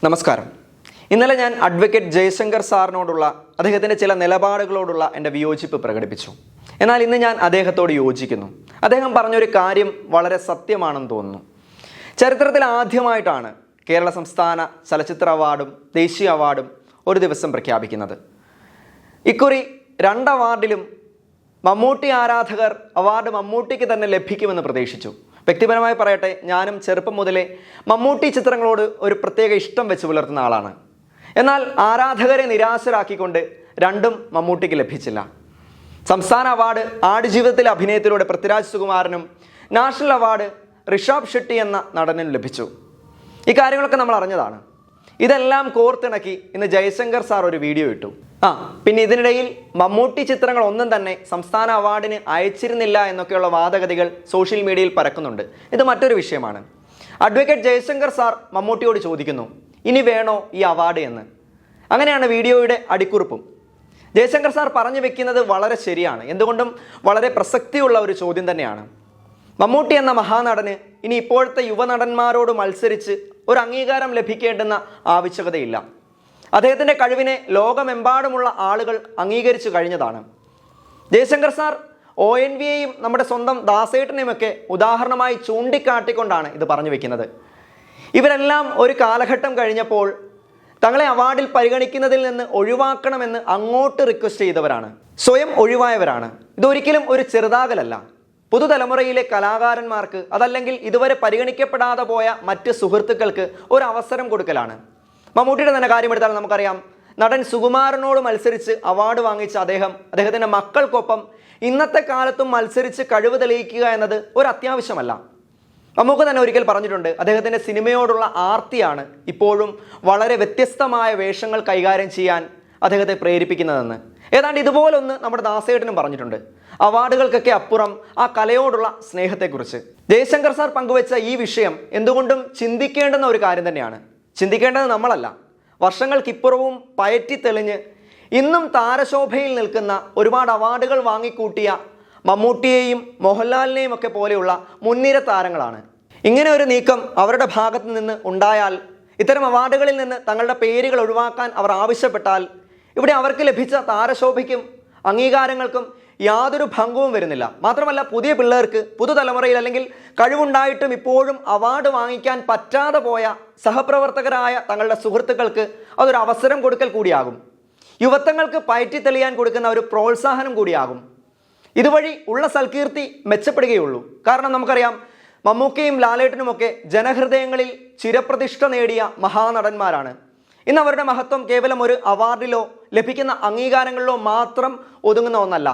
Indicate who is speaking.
Speaker 1: നമസ്കാരം. ഇന്നലെ ഞാൻ അഡ്വക്കേറ്റ് ജയശങ്കർ സാറിനോടുള്ള അദ്ദേഹത്തിൻ്റെ ചില നിലപാടുകളോടുള്ള എൻ്റെ വിയോജിപ്പ് പ്രകടിപ്പിച്ചു. എന്നാൽ ഇന്ന് ഞാൻ അദ്ദേഹത്തോട് യോജിക്കുന്നു. അദ്ദേഹം പറഞ്ഞൊരു കാര്യം വളരെ സത്യമാണെന്ന് തോന്നുന്നു. ചരിത്രത്തിൽ ആദ്യമായിട്ടാണ് കേരള സംസ്ഥാന ചലച്ചിത്ര അവാർഡും ദേശീയ അവാർഡും ഒരു ദിവസം പ്രഖ്യാപിക്കുന്നത്. ഇക്കുറി 2 അവാർഡിലും മമ്മൂട്ടി ആരാധകർ അവാർഡ് മമ്മൂട്ടിക്ക് തന്നെ ലഭിക്കുമെന്ന് പ്രതീക്ഷിച്ചു. വ്യക്തിപരമായി പറയട്ടെ, ഞാനും ചെറുപ്പം മുതലേ മമ്മൂട്ടി ചിത്രങ്ങളോട് ഒരു പ്രത്യേക ഇഷ്ടം വെച്ച് പുലർത്തുന്ന ആളാണ്. എന്നാൽ ആരാധകരെ നിരാശരാക്കിക്കൊണ്ട് 2ഉം മമ്മൂട്ടിക്ക് ലഭിച്ചില്ല. സംസ്ഥാന അവാർഡ് ആടുജീവിതത്തിലെ അഭിനയത്തിലൂടെ പൃഥ്വിരാജ് സുകുമാരനും നാഷണൽ അവാർഡ് ഋഷഭ് ഷെട്ടി എന്ന നടനും ലഭിച്ചു. ഈ കാര്യങ്ങളൊക്കെ നമ്മൾ അറിഞ്ഞതാണ്. ഇതെല്ലാം കോർത്തിണക്കി ഇന്ന് ജയശങ്കർ സാർ ഒരു വീഡിയോ ഇട്ടു. പിന്നെ ഇതിനിടയിൽ മമ്മൂട്ടി ചിത്രങ്ങൾ ഒന്നും തന്നെ സംസ്ഥാന അവാർഡിന് അയച്ചിരുന്നില്ല എന്നൊക്കെയുള്ള വാദഗതികൾ സോഷ്യൽ മീഡിയയിൽ പരക്കുന്നുണ്ട്. ഇത് മറ്റൊരു വിഷയമാണ്. അഡ്വക്കേറ്റ് ജയശങ്കർ സാർ മമ്മൂട്ടിയോട് ചോദിക്കുന്നു, ഇനി വേണോ ഈ അവാർഡ് എന്ന്. അങ്ങനെയാണ് വീഡിയോയുടെ അടിക്കുറിപ്പും. ജയശങ്കർ സാർ പറഞ്ഞു വെക്കുന്നത് വളരെ ശരിയാണ്. എന്തുകൊണ്ടും വളരെ പ്രസക്തിയുള്ള ഒരു ചോദ്യം തന്നെയാണ്. മമ്മൂട്ടി എന്ന മഹാനടന് ഇനി ഇപ്പോഴത്തെ യുവനടന്മാരോട് മത്സരിച്ച് ഒരു അംഗീകാരം ലഭിക്കേണ്ടുന്ന ആവശ്യകതയില്ല. അദ്ദേഹത്തിൻ്റെ കഴിവിനെ ലോകമെമ്പാടുമുള്ള ആളുകൾ അംഗീകരിച്ചു കഴിഞ്ഞതാണ്. ജയശങ്കർ സാർ ONVയെയും നമ്മുടെ സ്വന്തം ദാസേട്ടനെയുമൊക്കെ ഉദാഹരണമായി ചൂണ്ടിക്കാട്ടിക്കൊണ്ടാണ് ഇത് പറഞ്ഞു വെക്കുന്നത്. ഇവരെല്ലാം ഒരു കാലഘട്ടം കഴിഞ്ഞപ്പോൾ തങ്ങളെ അവാർഡിൽ പരിഗണിക്കുന്നതിൽ നിന്ന് ഒഴിവാക്കണമെന്ന് അങ്ങോട്ട് റിക്വസ്റ്റ് ചെയ്തവരാണ്, സ്വയം ഒഴിവായവരാണ്. ഇതൊരിക്കലും ഒരു ചെറുതാകലല്ല. പുതുതലമുറയിലെ കലാകാരന്മാർക്ക്, അതല്ലെങ്കിൽ ഇതുവരെ പരിഗണിക്കപ്പെടാതെ പോയ മറ്റ് സുഹൃത്തുക്കൾക്ക് ഒരു അവസരം കൊടുക്കലാണ്. മമ്മൂട്ടിയുടെ തന്നെ കാര്യമെടുത്താൽ നമുക്കറിയാം, നടൻ സുകുമാരനോട് മത്സരിച്ച് അവാർഡ് വാങ്ങിച്ച അദ്ദേഹത്തിൻ്റെ മക്കൾക്കൊപ്പം ഇന്നത്തെ കാലത്തും മത്സരിച്ച് കഴിവ് തെളിയിക്കുക എന്നത് ഒരു അത്യാവശ്യമല്ല. മമ്മൂക്ക തന്നെ ഒരിക്കൽ പറഞ്ഞിട്ടുണ്ട്, അദ്ദേഹത്തിൻ്റെ സിനിമയോടുള്ള ആർത്തിയാണ് ഇപ്പോഴും വളരെ വ്യത്യസ്തമായ വേഷങ്ങൾ കൈകാര്യം ചെയ്യാൻ അദ്ദേഹത്തെ പ്രേരിപ്പിക്കുന്നതെന്ന്. ഏതാണ്ട് ഇതുപോലൊന്ന് നമ്മുടെ ദാസേട്ടനും പറഞ്ഞിട്ടുണ്ട്. അവാർഡുകൾക്കൊക്കെ അപ്പുറം ആ കലയോടുള്ള സ്നേഹത്തെക്കുറിച്ച് ജയശങ്കർ സാർ പങ്കുവെച്ച ഈ വിഷയം എന്തുകൊണ്ടും ചിന്തിക്കേണ്ടുന്ന ഒരു കാര്യം തന്നെയാണ്. ചിന്തിക്കേണ്ടത് നമ്മളല്ല, വർഷങ്ങൾക്കിപ്പുറവും പയറ്റി തെളിഞ്ഞ് ഇന്നും താരശോഭയിൽ നിൽക്കുന്ന ഒരുപാട് അവാർഡുകൾ വാങ്ങിക്കൂട്ടിയ മമ്മൂട്ടിയെയും മോഹൻലാലിനെയും ഒക്കെ പോലെയുള്ള മുൻനിര താരങ്ങളാണ്. ഇങ്ങനെ ഒരു നീക്കം അവരുടെ ഭാഗത്ത് നിന്ന് ഉണ്ടായാൽ, ഇത്തരം അവാർഡുകളിൽ നിന്ന് തങ്ങളുടെ പേരുകൾ ഒഴിവാക്കാൻ അവർ ആവശ്യപ്പെട്ടാൽ, ഇവിടെ അവർക്ക് ലഭിച്ച താരശോഭയ്ക്കും അംഗീകാരങ്ങൾക്കും യാതൊരു ഭംഗവും വരുന്നില്ല. മാത്രമല്ല, പുതിയ പിള്ളേർക്ക്, പുതുതലമുറയിൽ അല്ലെങ്കിൽ കഴിവുണ്ടായിട്ടും ഇപ്പോഴും അവാർഡ് വാങ്ങിക്കാൻ പറ്റാതെ പോയ സഹപ്രവർത്തകരായ തങ്ങളുടെ സുഹൃത്തുക്കൾക്ക് അതൊരു അവസരം കൊടുക്കൽ കൂടിയാകും. യുവത്വങ്ങൾക്ക് പയറ്റി തെളിയാൻ കൊടുക്കുന്ന ഒരു പ്രോത്സാഹനം കൂടിയാകും. ഇതുവഴി ഉള്ള സൽകീർത്തി മെച്ചപ്പെടുകയുള്ളൂ. കാരണം നമുക്കറിയാം, മമ്മൂക്കയും ലാലേട്ടനുമൊക്കെ ജനഹൃദയങ്ങളിൽ ചിരപ്രതിഷ്ഠ നേടിയ മഹാനടന്മാരാണ്. ഇന്ന് അവരുടെ മഹത്വം കേവലം ഒരു അവാർഡിലോ ലഭിക്കുന്ന അംഗീകാരങ്ങളിലോ മാത്രം ഒതുങ്ങുന്ന ഒന്നല്ല.